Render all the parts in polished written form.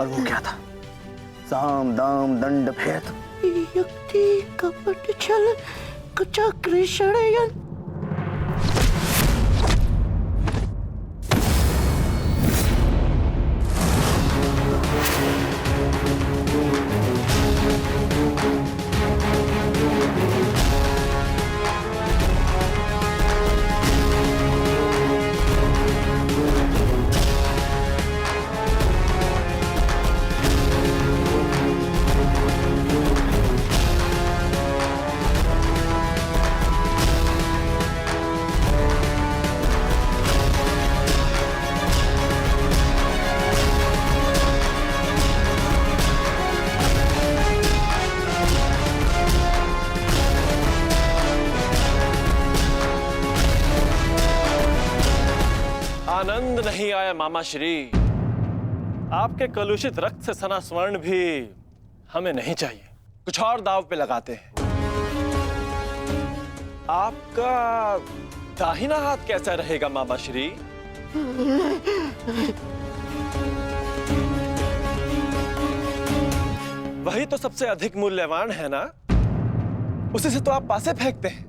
और वो क्या था? साम दाम दंड भेद, युक्ति कपट छल कुचक्र षड्यंत्र। आनंद नहीं आया मामा श्री। आपके कलुषित रक्त से सना स्वर्ण भी हमें नहीं चाहिए। कुछ और दाव पे लगाते हैं। आपका दाहिना हाथ कैसा रहेगा मामा श्री? वही तो सबसे अधिक मूल्यवान है ना? उसी से तो आप पासे फेंकते हैं।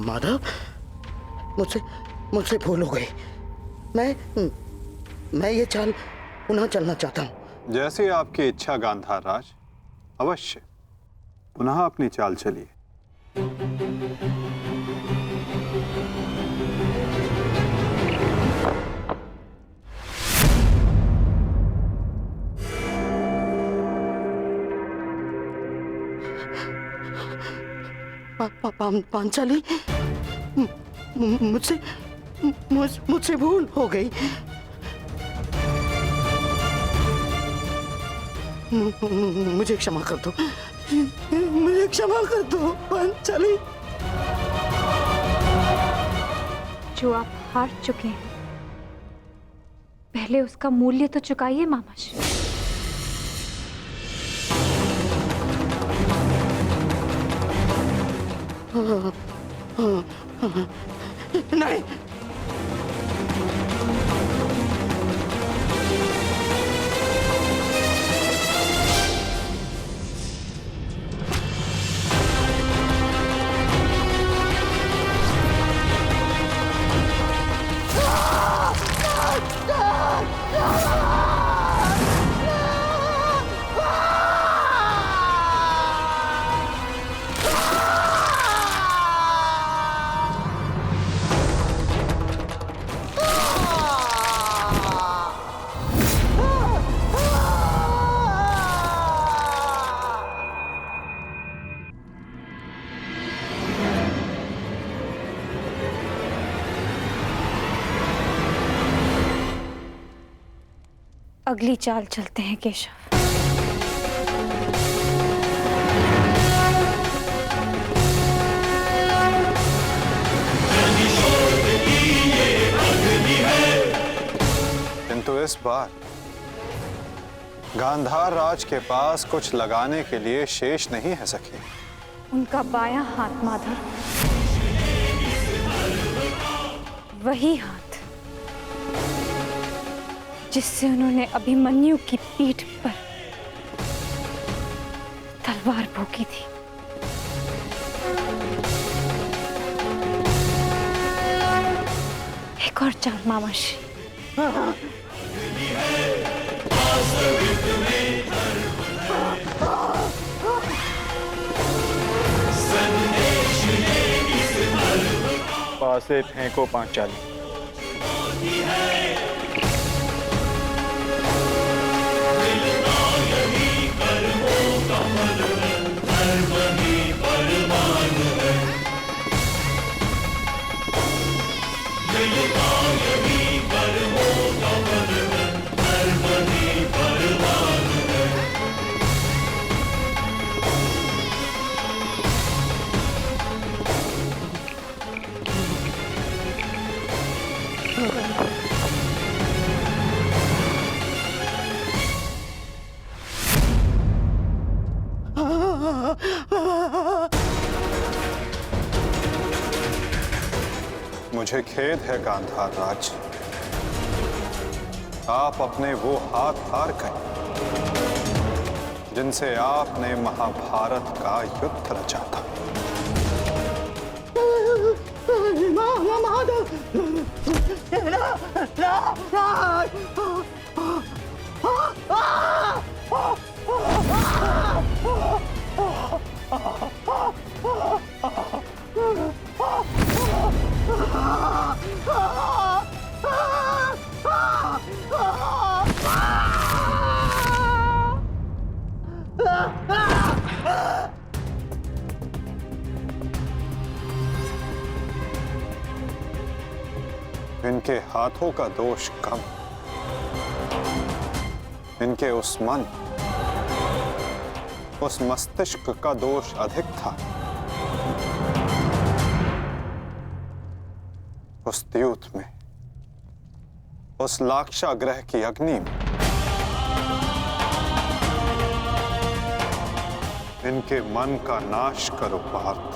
माधव, मुझसे भूल हो गई। मैं ये चाल पुनः चलना चाहता हूँ। जैसी आपकी इच्छा गांधार राज, अवश्य पुनः अपनी चाल चलिए। पांचाली, मुझसे भूल हो गई। मुझे क्षमा कर दो, मुझे क्षमा कर दो पांचाली। जो आप हार चुके हैं, पहले उसका मूल्य तो चुकाइए मामा श्री। नहीं, अगली चाल चलते हैं केशव। किंतु इस बार गांधार राज के पास कुछ लगाने के लिए शेष नहीं है सखी। उनका बायां हाथ माधव, वही हाथ जिससे उन्होंने अभिमन्यु की पीठ पर तलवार भोंकी थी। एक और चाल मामा श्री। से फेंको पांचाली। मुझे खेद है गांधार राज, आप अपने वो हाथ हार गए जिनसे आपने महाभारत का युद्ध रचा था। इनके हाथों का दोष कम, इनके उस मन, उस मस्तिष्क का दोष अधिक था। उस द्यूत में, उस लाक्षागृह की अग्नि में इनके मन का नाश करो पार्थ।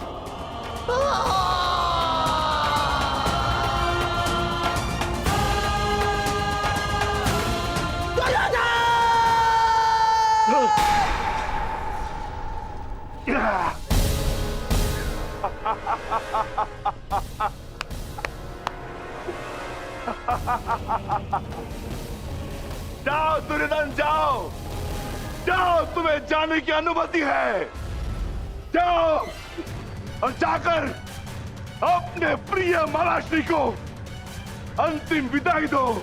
जाओ दुर्योधन, जाओ जाओ, तुम्हें जाने की अनुमति है। जाओ और जाकर अपने प्रिय महाराष्ट्री को अंतिम विदाई दो।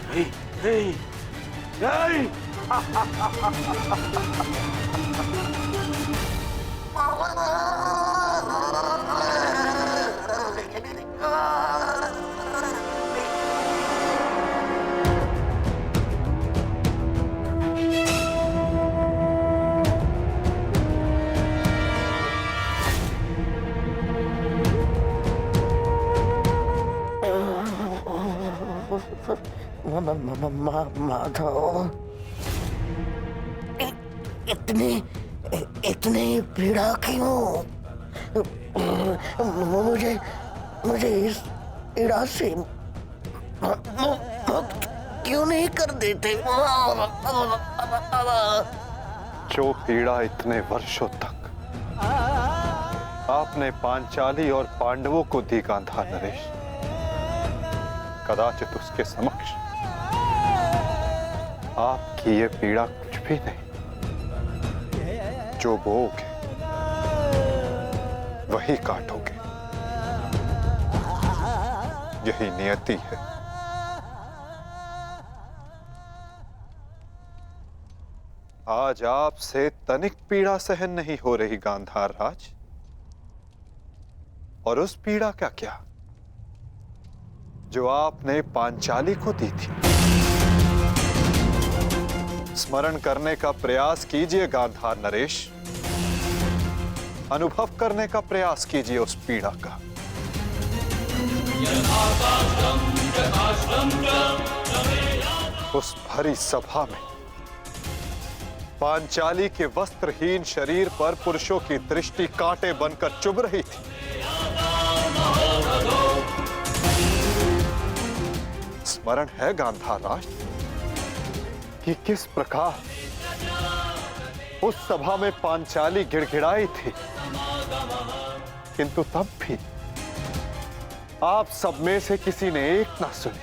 नहीं, नहीं, नहीं। माधव, इतनी पीड़ा क्यों? मुझे इस पीड़ा से मुक्त क्यों नहीं कर देते? जो पीड़ा इतने वर्षों तक आपने पांचाली और पांडवों को दी गांधार नरेश, कदाचित उसके समक्ष आपकी ये पीड़ा कुछ भी नहीं। जो बोओगे वही काटोगे, यही नियति है। आज आपसे तनिक पीड़ा सहन नहीं हो रही गांधार राज, और उस पीड़ा का क्या जो आपने पांचाली को दी थी। स्मरण करने का प्रयास कीजिए गांधार नरेश, अनुभव करने का प्रयास कीजिए उस पीड़ा का। उस भरी सभा में पांचाली के वस्त्रहीन शरीर पर पुरुषों की दृष्टि कांटे बनकर चुभ रही थी। स्मरण है गांधार राज कि किस प्रकार उस सभा में पांचाली गिड़गिड़ाई थी, किंतु तब भी आप सब में से किसी ने एक ना सुनी।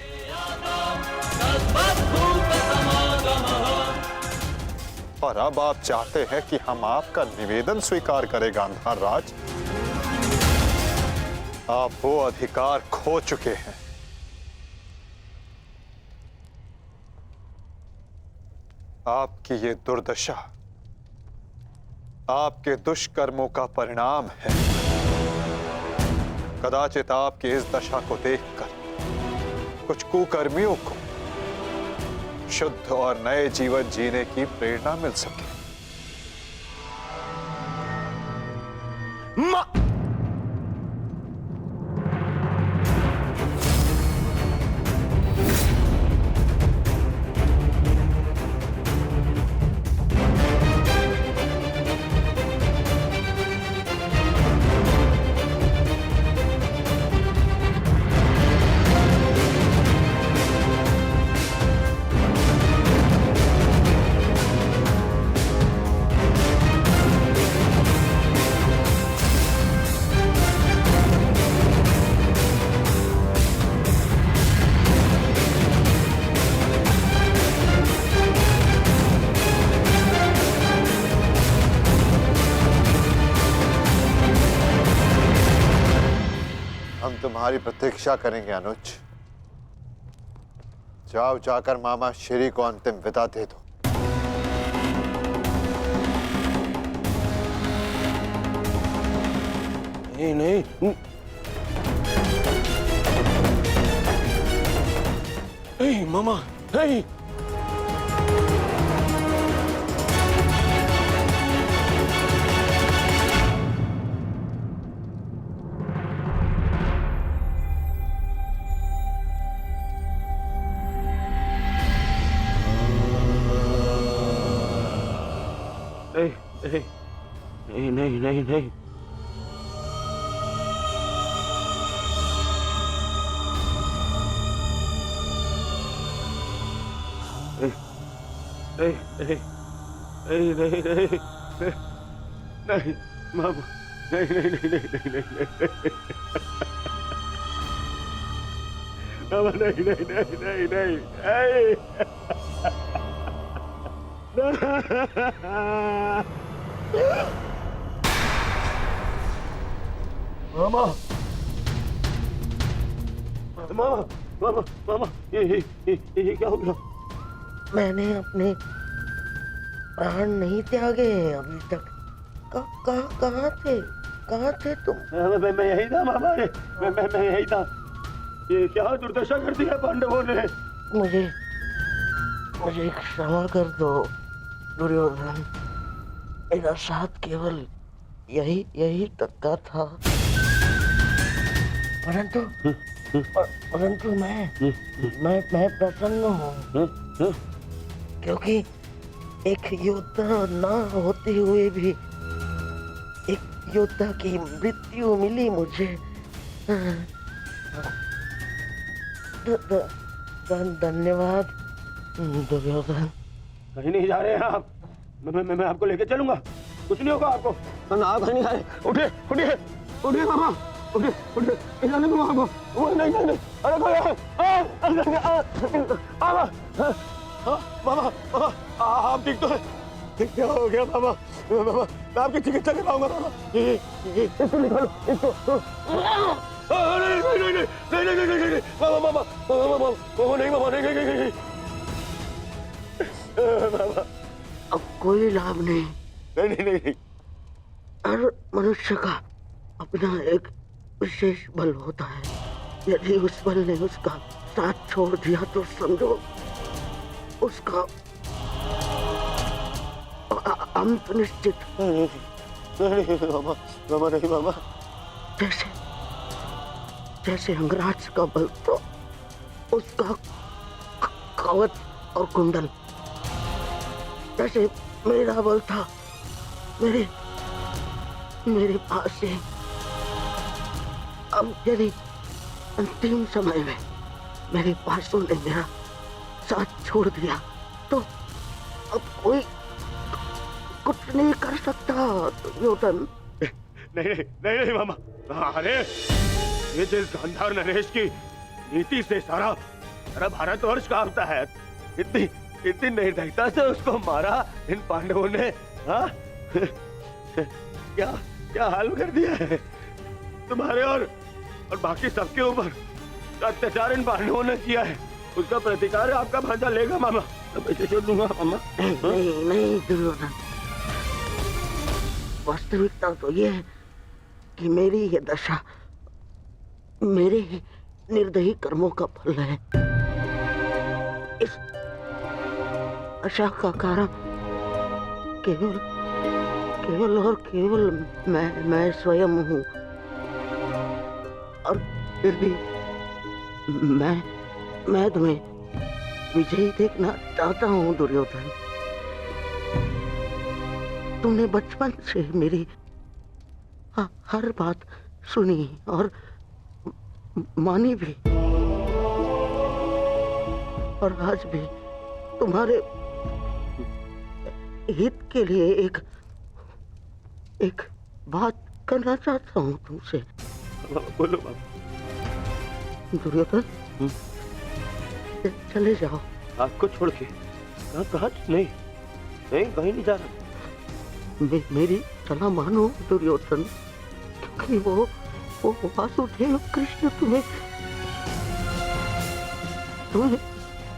और अब आप चाहते हैं कि हम आपका निवेदन स्वीकार करें गांधार राज। आप वो अधिकार खो चुके हैं। आपकी ये दुर्दशा आपके दुष्कर्मों का परिणाम है। कदाचित आपकी इस दशा को देखकर कुछ कुकर्मियों को शुद्ध और नए जीवन जीने की प्रेरणा मिल सके। हम तुम्हारी प्रतीक्षा करेंगे अनुज। जाओ, जाकर मामा श्री को अंतिम विदा दे दो। नहीं नहीं नहीं मामा, नहीं। नहीं नहीं नहीं नहीं। नहीं नहीं नहीं नहीं मामा, नहीं नहीं नहीं नहीं नहीं मामा, नहीं नहीं नहीं नहीं नहीं। मामा मामा मामा मामा, ये क्या हो गया? मैंने अपने प्राण नहीं त्यागे हैं अभी तक। कहाँ थे तुम? मैं यही था मामा, मैं यही था। ये क्या दुर्दशा कर दी है पांडवों ने। मुझे क्षमा कर दो दुर्योधन। मेरा साथ केवल यही तक का था, परंतु मैं प्रसन्न हूँ क्योंकि एक योद्धा ना होते हुए भी एक योद्धा की मृत्यु मिली मुझे। धन्यवाद दुर्योधन। कहीं नहीं जा रहे हैं आप। मैं आपको लेके चलूंगा, कुछ नहीं होगा आपको। आप कहीं नहीं जा रहे। उठिए उठिए उठिए मामा, उठिए उठिए, जाने दो आपको। वो नहीं जाने। अरे मामा आप ठीक तो है? क्या हो गया मामा? मामा मैं आपकी चिकित्सा कराऊंगा मामा। इसको निकालो, इसको। नहीं नहीं नहीं नहीं नहीं नहीं नहीं मामा मामा मामा नहीं मामा नहीं नहीं नहीं। अब कोई लाभ नहीं। नहीं नहीं नहीं। हर मनुष्य का अपना एक विशेष बल होता है। यदि उस बल ने उसका साथ छोड़ दिया तो समझो उसका अंत निश्चित। नहीं मामा, मामा नहीं मामा। जैसे अंगराज का बल तो उसका कवच और कुंडल, जैसे मेरा बल था मेरे पास ही। अब यदि अंतिम समय में मेरे पासों ने मेरा साथ छोड़ दिया तो अब कोई कुछ नहीं कर सकता दुर्योधन। नहीं नहीं नहीं मामा। अरे ये जिस गांधार नरेश की नीति से सारा भारतवर्ष कांपता है, इतनी निर्दयता से उसको मारा इन पांडवों ने, हाँ? क्या क्या हाल कर दिया है तुम्हारे और बाकी सबके ऊपर अत्याचार इन पांडवों ने किया है। उसका प्रतिकार आपका भांजा लेगा मामा। मैं इसे छोड़ दूंगा मामा। नहीं नहीं दुर्योधन, वास्तविकता तो ये है कि मेरी ये दशा मेरे ही निर्दयी कर्मों का फल है। इस आशा का कारण केवल केवल और केवल मैं स्वयं हूँ। और फिर भी मैं तुम्हें विजयी देखना चाहता हूँ दुर्योधन। तुमने बचपन से मेरी हर बात सुनी और मानी भी, और आज भी तुम्हारे हित के लिए एक बात करना चाहता हूँ तुमसे। बोलो बाबा। दुर्योधन, चले जाओ। आपको छोड़ के कहाँ? नहीं कहीं नहीं जा रहा। मेरी सलाह मानो दुर्योधन, क्योंकि वो वासुदेव कृष्ण तुम्हें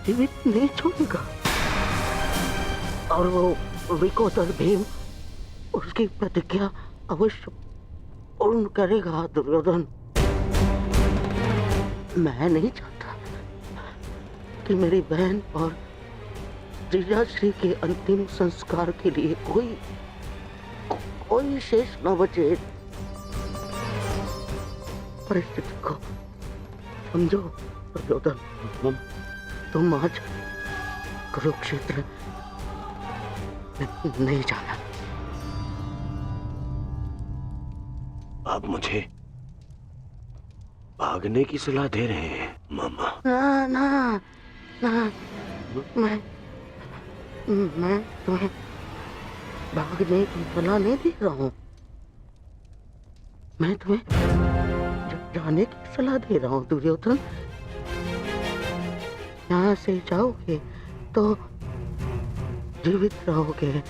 जीवित नहीं छोड़ेगा, और वो विकोदर भीम उसकी प्रतिज्ञा अवश्य पूर्ण करेगा दुर्योधन। मैं नहीं चाहता कि मेरी बहन और जीजाश्री के अंतिम संस्कार के लिए कोई शेष न बचे। परिस्थिति को समझो दुर्योधन। तुम आज कुरुक्षेत्र नहीं जाना। आप मुझे भागने की सलाह दे रहे हैं मामा? ना ना ना, मैं तुम्हें भागने की सलाह नहीं दे रहा हूँ। मैं तुम्हें जाने की सलाह दे रहा हूँ दुर्योधन। यहाँ से जाओगे तो जीवित रहोगे,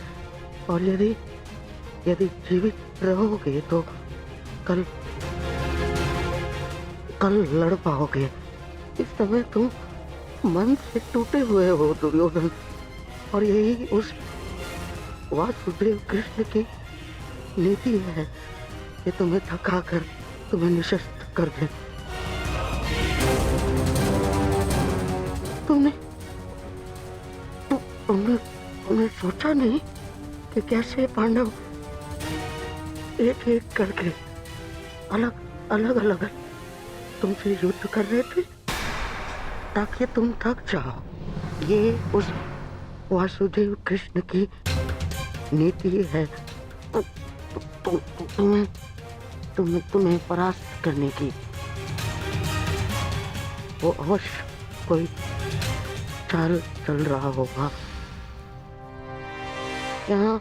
और यदि जीवित रहोगे तो कल लड़ पाओगे। इस समय तुम मन से टूटे हुए हो दुर्योधन, और यही उस वासुदेव कृष्ण की नीति है कि तुम्हें थका कर तुम्हें निशस्त्र कर दे। तुमने सोचा नहीं कि कैसे पांडव एक एक करके अलग तुमसे युद्ध कर रहे थे ताकि तुम थक जाओ। ये उस वासुदेव कृष्ण की नीति है तुम्हें परास्त करने की। वो अवश्य कोई चाल चल रहा होगा। यहाँ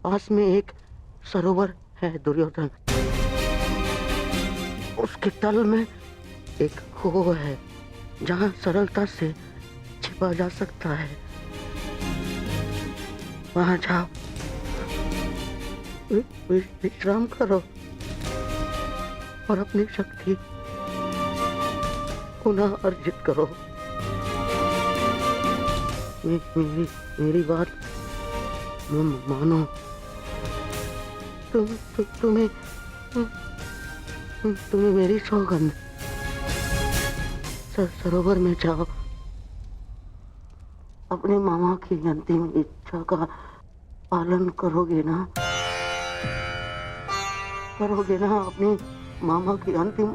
पास में एक सरोवर है दुर्योधन, उसके तल में एक कुआं है जहाँ सरलता से छिपा जा सकता है। वहाँ जाओ, विश्राम करो और अपनी शक्ति पुनः अर्जित करो। मेरी बात मानो। तुम्हें मेरी सौगंध। सरोवर में जाओ, अपने मामा की अंतिम इच्छा का पालन करोगे ना? अपने मामा की अंतिम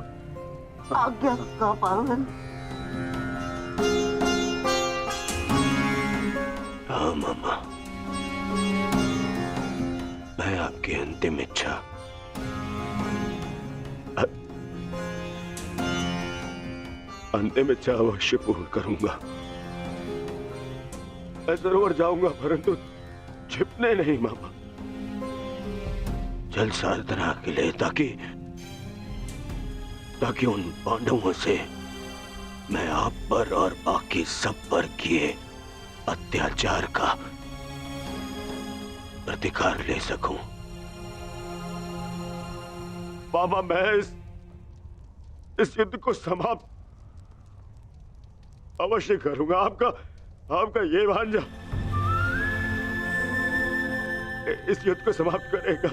आज्ञा का पालन? हाँ मामा, मैं आपकी अंतिम इच्छा अवश्य पूर्ण करूंगा। मैं सरोवर जाऊंगा परंतु छिपने नहीं मामा, जल साधना के लिए, ताकि उन पांडवों से मैं आप पर और बाकी सब पर किए अत्याचार का प्रतिकार ले सकूं। मामा, मैं इस युद्ध को समाप्त अवश्य करूंगा। आपका ये भांजा इस युद्ध को समाप्त करेगा।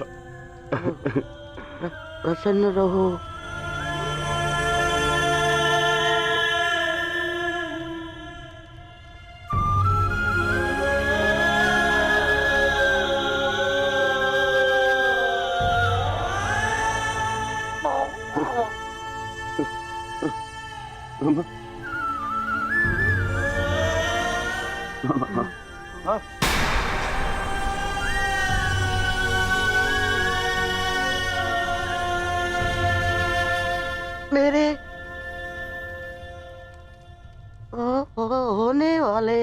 प्रसन्न रहो। मेरे होने वाले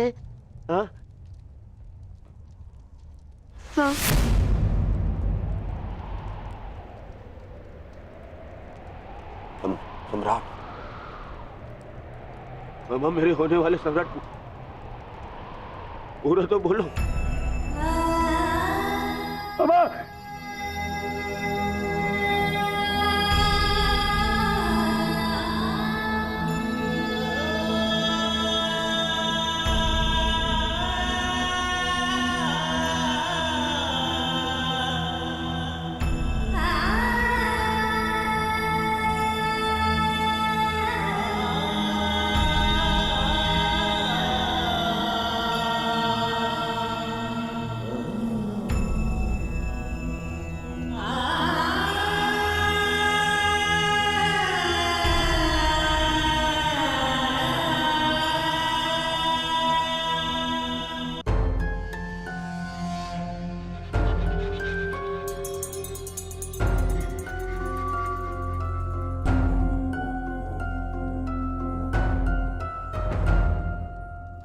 सम्राट, मामा, मेरे होने वाले सम्राट पूरा तो बोलो। मामा,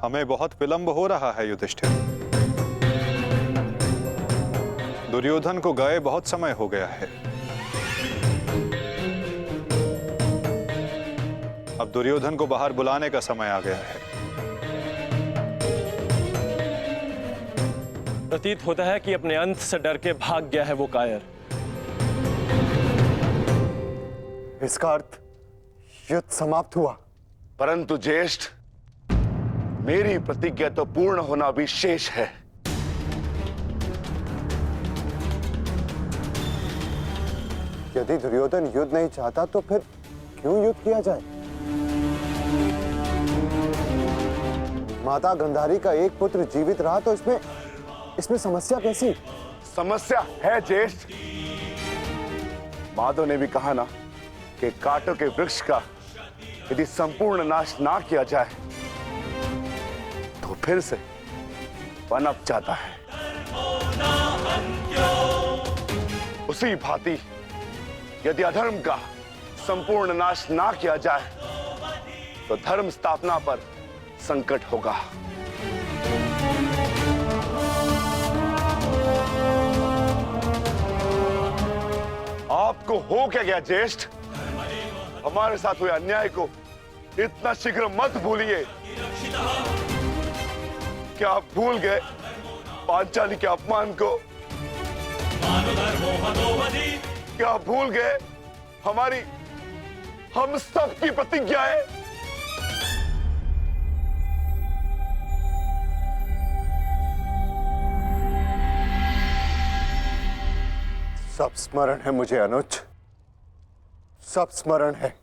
हमें बहुत विलंब हो रहा है युधिष्ठिर। दुर्योधन को गए बहुत समय हो गया है। अब दुर्योधन को बाहर बुलाने का समय आ गया है। प्रतीत होता है कि अपने अंत से डर के भाग गया है वो कायर। इसका अर्थ युद्ध समाप्त हुआ। परंतु ज्येष्ठ, मेरी प्रतिज्ञा तो पूर्ण होना भी शेष है। यदि दुर्योधन युद्ध नहीं चाहता तो फिर क्यों युद्ध किया जाए? माता गंधारी का एक पुत्र जीवित रहा तो इसमें समस्या कैसी? समस्या है ज्येष्ठ। माधव ने भी कहा ना कि कांटों के वृक्ष का यदि संपूर्ण नाश ना किया जाए तो फिर से पनप जाता है। उसी भांति यदि अधर्म का संपूर्ण नाश ना किया जाए तो धर्म स्थापना पर संकट होगा। आपको हो क्या गया ज्येष्ठ? हमारे साथ हुए अन्याय को इतना शीघ्र मत भूलिए। क्या आप भूल गए पांचाली के अपमान को? क्या आप भूल गए हम सब की प्रतिज्ञाएं? सब स्मरण है मुझे अनुज, सब स्मरण है।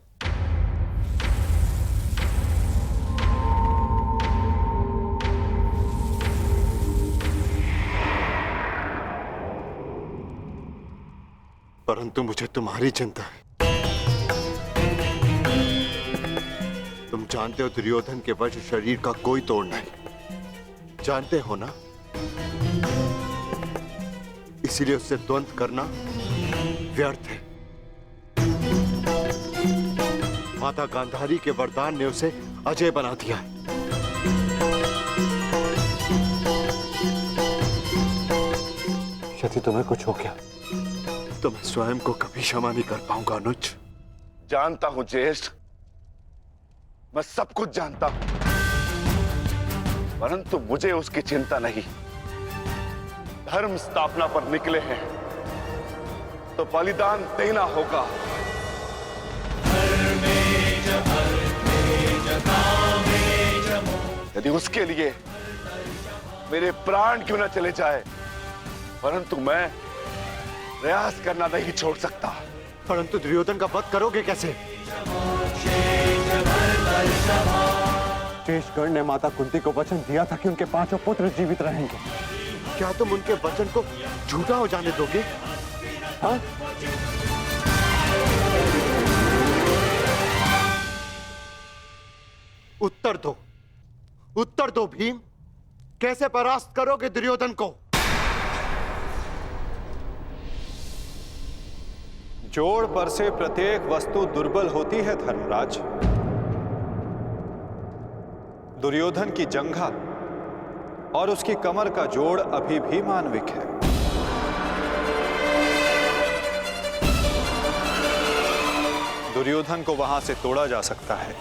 परंतु मुझे तुम्हारी चिंता है। तुम जानते हो दुर्योधन के वश शरीर का कोई तोड़ नहीं, जानते हो ना? इसीलिए उससे द्वंद्व करना व्यर्थ है। माता गांधारी के वरदान ने उसे अजय बना दिया है। यदि तुम्हें कुछ हो गया तो मैं स्वयं को कभी क्षमा नहीं कर पाऊंगा अनुज। जानता हूं ज्येष्ठ, मैं सब कुछ जानता हूं। परंतु मुझे उसकी चिंता नहीं। धर्म स्थापना पर निकले हैं तो बलिदान देना होगा। यदि उसके लिए मेरे प्राण क्यों न चले जाए, परंतु मैं प्रयास करना नहीं छोड़ सकता। परंतु दुर्योधन का वध करोगे कैसे? शेषगढ़ ने माता कुंती को वचन दिया था कि उनके 5 पुत्र जीवित रहेंगे। क्या तुम उनके वचन को झूठा हो जाने दोगे? हाँ? उत्तर दो, उत्तर दो भीम। कैसे परास्त करोगे दुर्योधन को? जोड़ पर से प्रत्येक वस्तु दुर्बल होती है धर्मराज। दुर्योधन की जंघा और उसकी कमर का जोड़ अभी भी मानविक है। दुर्योधन को वहां से तोड़ा जा सकता है।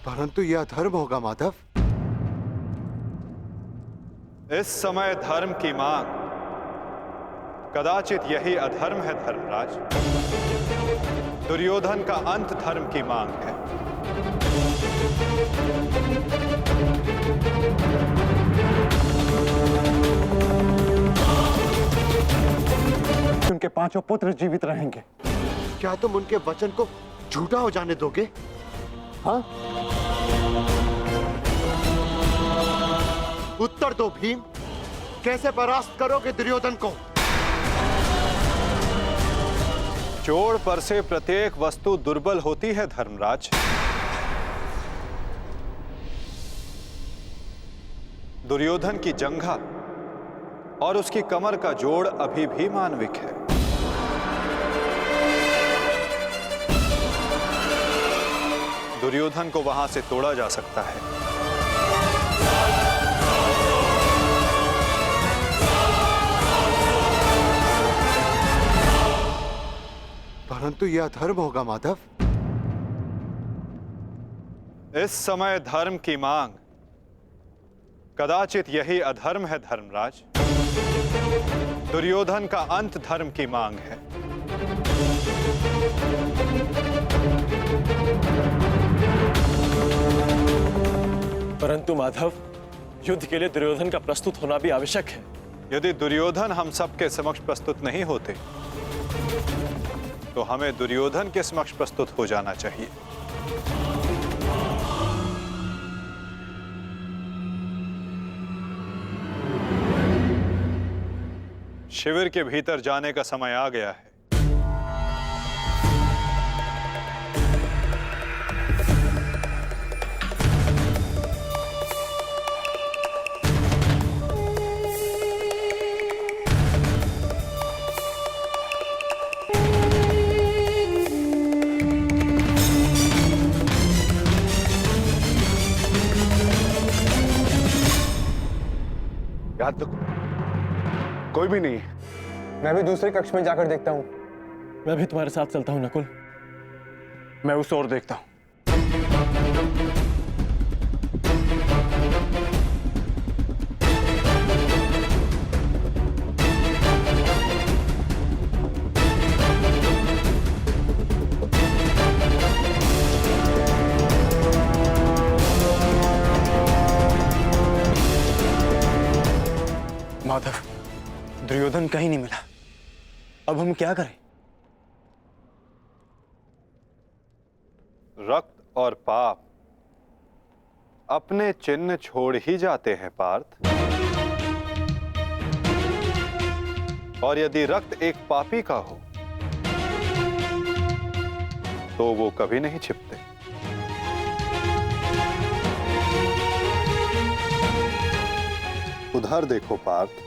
परंतु यह अधर्म होगा माधव। इस समय धर्म की मांग, कदाचित यही अधर्म है धर्मराज। दुर्योधन का अंत धर्म की मांग है। उनके 5 पुत्र जीवित रहेंगे। क्या तुम उनके वचन को झूठा हो जाने दोगे? हाँ? उत्तर दो भीम। कैसे परास्त करोगे दुर्योधन को? जोड़ पर से प्रत्येक वस्तु दुर्बल होती है धर्मराज। दुर्योधन की जंघा और उसकी कमर का जोड़ अभी भी मानविक है। दुर्योधन को वहां से तोड़ा जा सकता है। परंतु यह अधर्म होगा माधव। इस समय धर्म की मांग, कदाचित यही अधर्म है धर्मराज। दुर्योधन का अंत धर्म की मांग है। परंतु माधव, युद्ध के लिए दुर्योधन का प्रस्तुत होना भी आवश्यक है। यदि दुर्योधन हम सबके समक्ष प्रस्तुत नहीं होते तो हमें दुर्योधन के समक्ष प्रस्तुत हो जाना चाहिए। शिविर के भीतर जाने का समय आ गया है। याद तो कोई भी नहीं। मैं भी दूसरे कक्ष में जाकर देखता हूँ। मैं भी तुम्हारे साथ चलता हूँ नकुल। मैं उस ओर देखता हूँ। माधव, दुर्योधन कहीं नहीं मिला। अब हम क्या करें? रक्त और पाप अपने चिन्ह छोड़ ही जाते हैं पार्थ। और यदि रक्त एक पापी का हो तो वो कभी नहीं छिपते। उधर देखो पार्थ।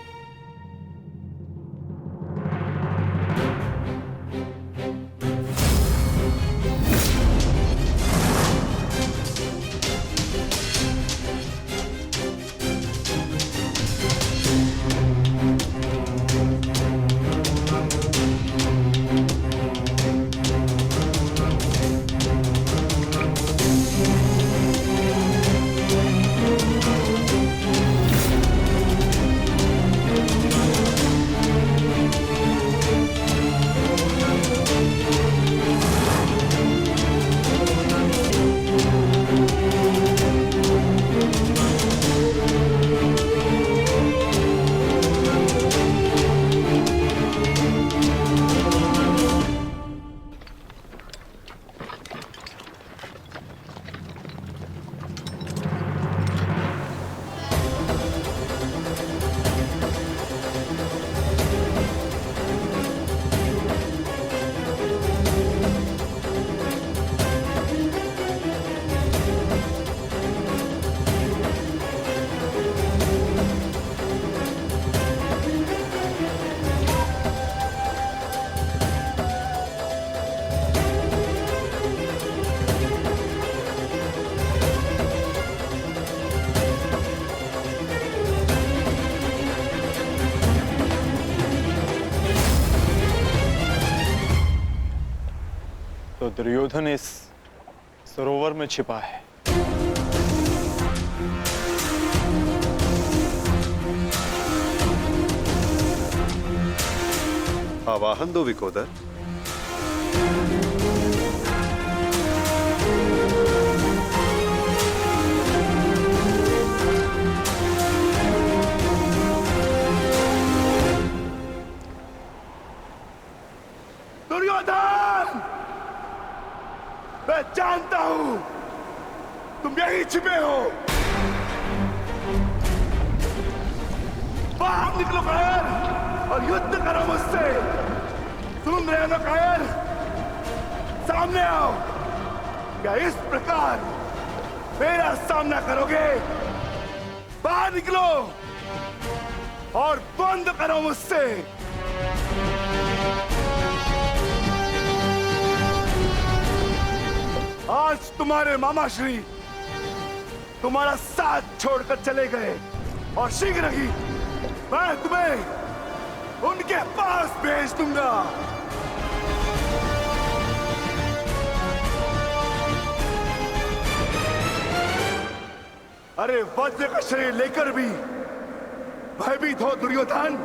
दुर्योधन इस सरोवर में छिपा है। आवाहन दो विकोदर। दुर्योधन, मैं जानता हूं तुम यहीं छिपे हो। बाहर निकलो कायर और युद्ध करो मुझसे। सुन रहे हो ना कायर? सामने आओ। क्या इस प्रकार मेरा सामना करोगे? बाहर निकलो और बंद करो मुझसे। आज तुम्हारे मामा श्री तुम्हारा साथ छोड़कर चले गए और शीघ्र ही मैं तुम्हें उनके पास भेज दूंगा। अरे वज्र का शरीर लेकर भी भयभीत हो दुर्योधन।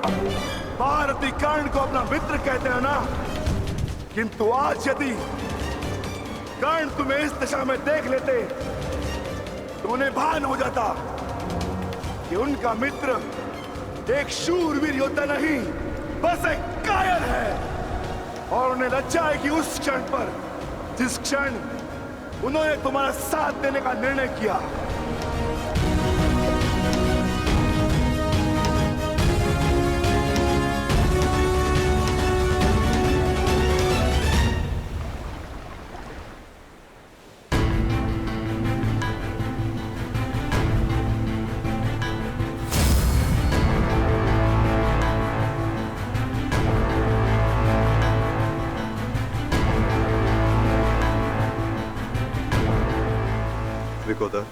भारती कर्ण को अपना मित्र कहते हैं ना, किंतु आज यदि कर्ण तुम्हें इस दशा में देख लेते तो उन्हें भान हो जाता कि उनका मित्र एक शूरवीर योद्धा नहीं, बस एक कायर है। और उन्हें लज्जा है कि उस क्षण पर जिस क्षण उन्होंने तुम्हारा साथ देने का निर्णय किया। विकोदर,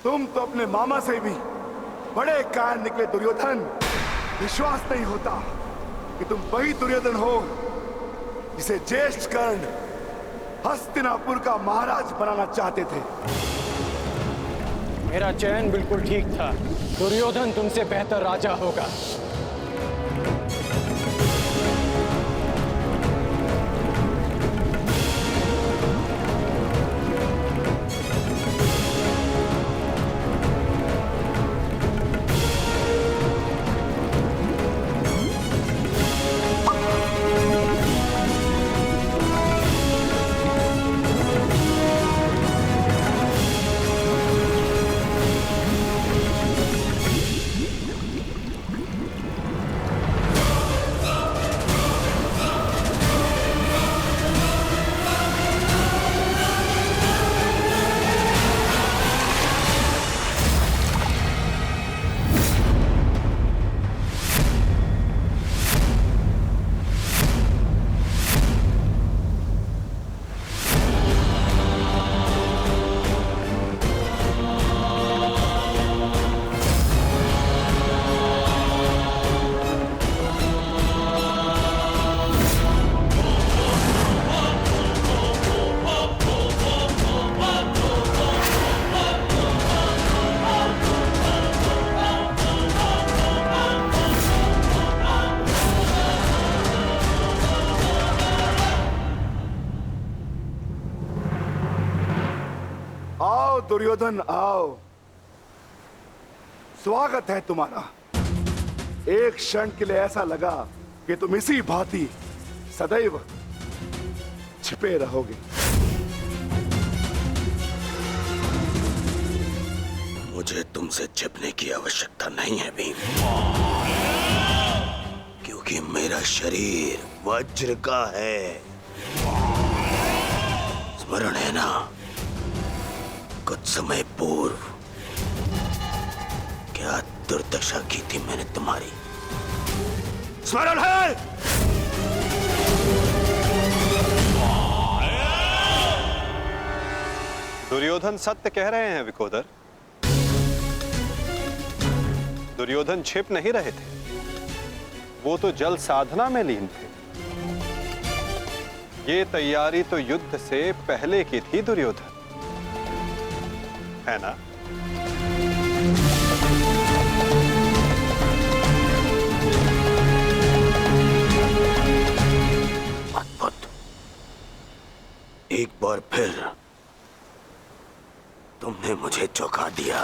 तुम तो अपने मामा से भी बड़े कायर निकले दुर्योधन। विश्वास नहीं होता कि तुम वही दुर्योधन हो जिसे ज्येष्ठ कर्ण हस्तिनापुर का महाराज बनाना चाहते थे। मेरा चयन बिल्कुल ठीक था। दुर्योधन तुमसे बेहतर राजा होगा। दुर्योधन आओ, स्वागत है तुम्हारा। एक क्षण के लिए ऐसा लगा कि तुम इसी भांति सदैव छिपे रहोगे। मुझे तुमसे छिपने की आवश्यकता नहीं है भीम, क्योंकि मेरा शरीर वज्र का है। स्मरण है ना, कुछ समय पूर्व क्या दुर्दशा की थी मैंने तुम्हारी? स्मरण है? दुर्योधन सत्य कह रहे हैं विकोदर। दुर्योधन छिप नहीं रहे थे, वो तो जल साधना में लीन थे। ये तैयारी तो युद्ध से पहले की थी दुर्योधन, है ना? अद्भुत, एक बार फिर तुमने मुझे चौंका दिया।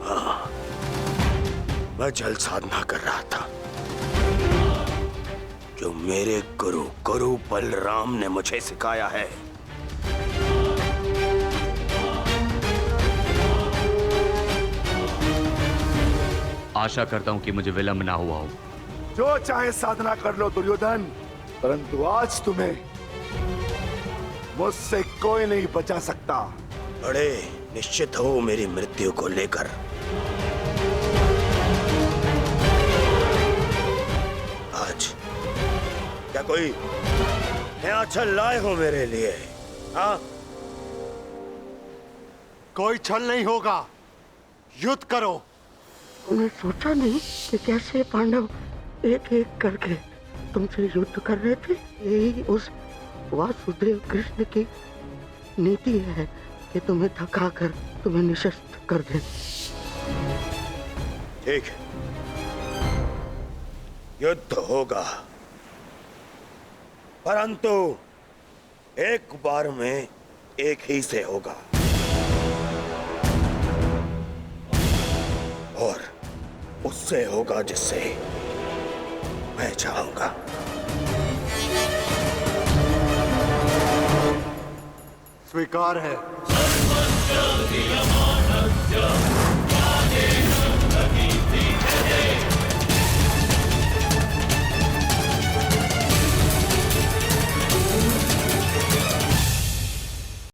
हाँ, मैं जल साधना कर रहा था जो मेरे गुरु बलराम ने मुझे सिखाया है। आशा करता हूं कि मुझे विलंब ना हुआ हो। जो चाहे साधना कर लो दुर्योधन, परंतु आज तुम्हें मुझसे कोई नहीं बचा सकता। बड़े निश्चित हो मेरी मृत्यु को लेकर। आज क्या कोई नया छल लाए हो मेरे लिए? हाँ, कोई छल नहीं होगा, युद्ध करो। तुमने सोचा नहीं कि कैसे पांडव एक एक करके तुमसे युद्ध कर रहे थे? यही उस वासुदेव कृष्ण की नीति है कि तुम्हें थकाकर तुम्हें निशस्त्र कर दे। ठीक है, युद्ध होगा, परंतु एक बार में एक ही से होगा, और उससे होगा जिससे मैं चाहूंगा। स्वीकार है।